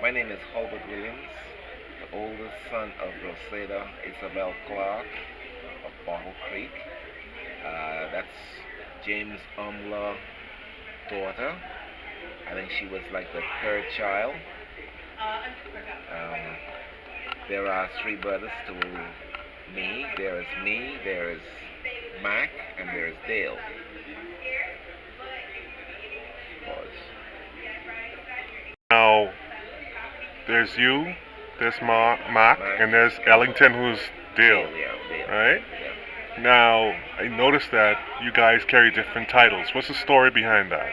My name is Hurlbertt Williams, the oldest son of Rosetta Isabel Clark of Bottle Creek. That's James Oemler daughter. I think she was like the third child. Um, there are three brothers to me. There is Mac, and there is Dale. Pause. Now, there's you, there's Mark, Mac, and there's Ellington, who's Dale, Dale, yeah, Dale. right? Yeah. Now, I noticed that you guys carry different titles. What's the story behind that?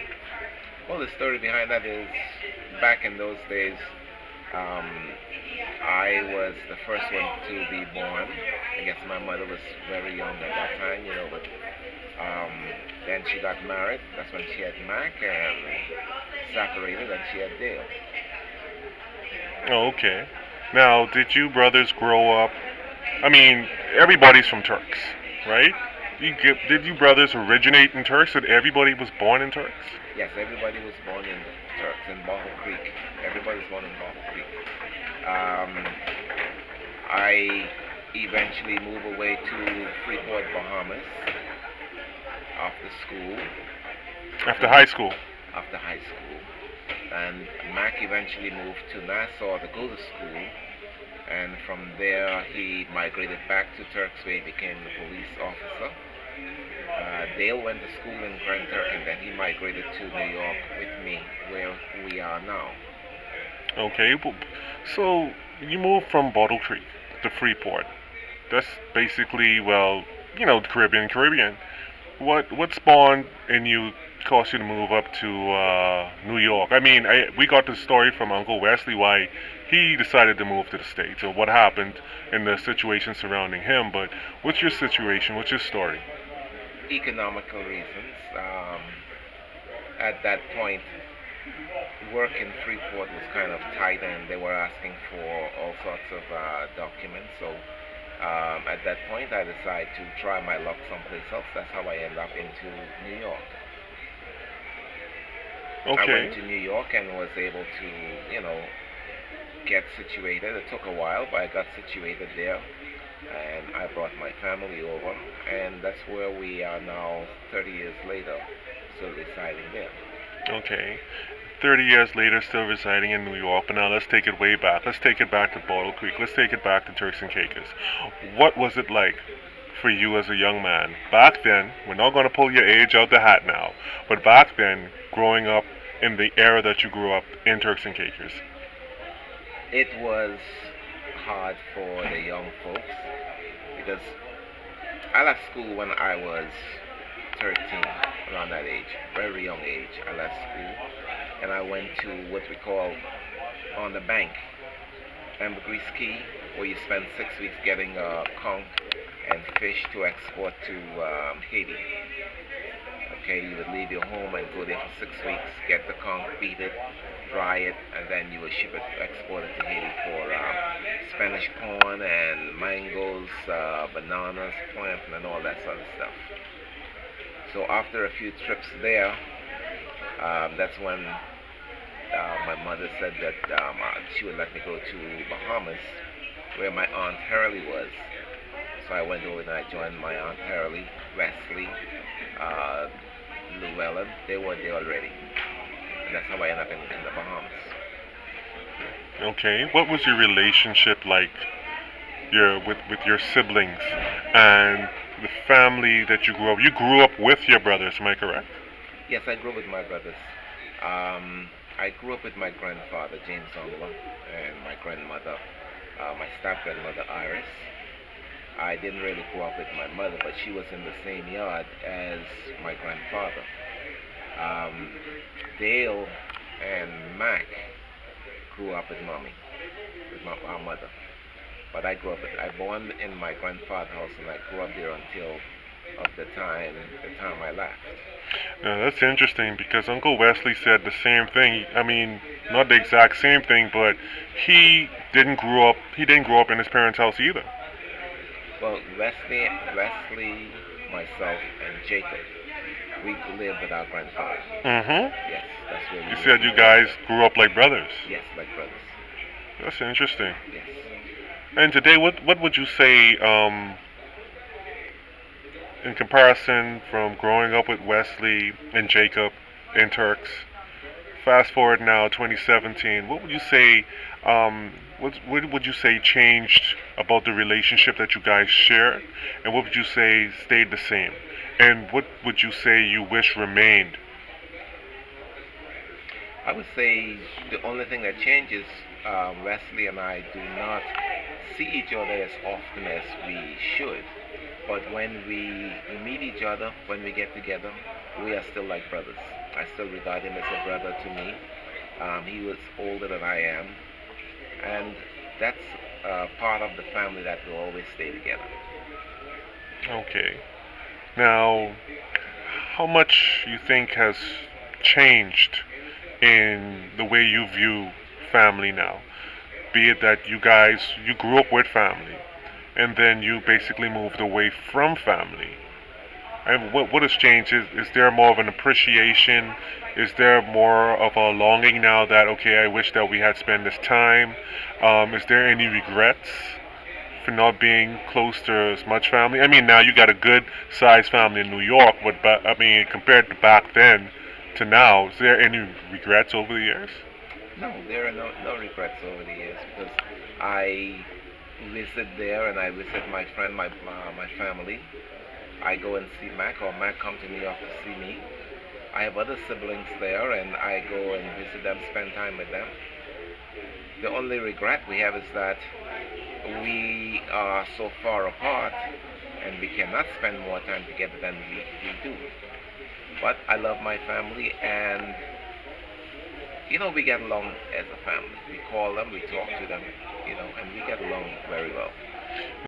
Well, the story behind that is back in those days, um, I was the first one to be born. I guess my mother was very young at that time, but um, then she got married. That's when she had Mac, and separated, and she had Dale. Oh, okay. Now, did you brothers grow up? I mean, everybody's from Turks, right? Did you brothers originate in Turks? Did everybody was born in Turks? Yes, everybody was born in Turks, in Bottle Creek. Everybody was born in Bottle Creek. Um, I eventually moved away to Freeport, Bahamas after school. After high school? After high school. And Mac eventually moved to Nassau to go to school. And from there, he migrated back to Turks, where he became the police officer. Dale went to school in Grand Turk, and then he migrated to New York with me, where we are now. Okay, so you moved from Bottle Creek to Freeport. That's basically, well, Caribbean. What spawned in you caused you to move up to New York? I mean, we got the story from Uncle Wesley why he decided to move to the States and what happened in the situation surrounding him. But what's your situation? What's your story? Economical reasons. At that point, work in Freeport was kind of tight, and they were asking for all sorts of documents. So at that point, I decided to try my luck someplace else. That's how I ended up into New York. I went Okay. to New York and was able to, get situated. It took a while, but I got situated there, and I brought my family over, and that's where we are now, 30 years later, still residing there. Okay. 30 years later, still residing in New York, but now let's take it way back. Let's take it back to Bottle Creek. Let's take it back to Turks and Caicos. What was it like for you as a young man back then? We're not going to pull your age out the hat now, but back then, growing up in the era that you grew up in Turks and Caicos. It was hard for the young folks because I left school when I was 13, around that age, very young age. I left school and I went to what we call on the bank, Ambergris Key, where you spend 6 weeks getting conch and fish to export to Haiti. Okay, you would leave your home and go there for 6 weeks, get the conch, beat it, dry it, and then you would ship it, export it to Haiti for Spanish corn and mangoes, bananas, plantain, and all that sort of stuff. So after a few trips there, that's when my mother said that she would let me go to Bahamas, where my aunt Hurley was. So I went over and I joined my aunt Hurley, Wesley, uh, Llewellyn. They were there already, and that's how I ended up in the Bahamas. Okay. What was your relationship like with your siblings and the family that you grew up? You grew up with your brothers, am I correct? Yes, I grew up with my brothers. I grew up with my grandfather, James Oemler, and my grandmother, my step-grandmother, Iris. I didn't really grow up with my mother, but she was in the same yard as my grandfather. Um, Dale and Mac grew up with mommy, with our mother. But I born in my grandfather's house, and I grew up there until of the time I left. Now, that's interesting because Uncle Wesley said the same thing. I mean, not the exact same thing, but He didn't grow up in his parents' house either. Well, Wesley, myself, and Jacob, we lived with our grandfather. Mm-hmm. Yes, that's where we You lived. said you guys grew up like brothers. Yes, like brothers. That's interesting. Yes. And today, what would you say in comparison from growing up with Wesley and Jacob and Turks? Fast forward now, 2017. What would you say? What would you say changed about the relationship that you guys share, and what would you say stayed the same? And what would you say you wish remained? I would say the only thing that changes, Wesley and I do not see each other as often as we should. But when we meet each other, when we get together, we are still like brothers. I still regard him as a brother to me. He was older than I am, and that's part of the family that will always stay together. Okay. Now, how much you think has changed in the way you view family now? Be it that you grew up with family, and then you basically moved away from family. And what has changed? Is there more of an appreciation? Is there more of a longing now that, okay, I wish that we had spent this time? Is there any regrets for not being close to as much family? I mean, now you got a good sized family in New York, but I mean, compared to back then to now, is there any regrets over the years? No, there are no regrets over the years because I visit there and I visit my friend, my family. I go and see Mac, or Mac come to New York to see me. I have other siblings there, and I go and visit them, spend time with them. The only regret we have is that we are so far apart, and we cannot spend more time together than we do. But I love my family, and we get along as a family. We call them, we talk to them, and we get along very well.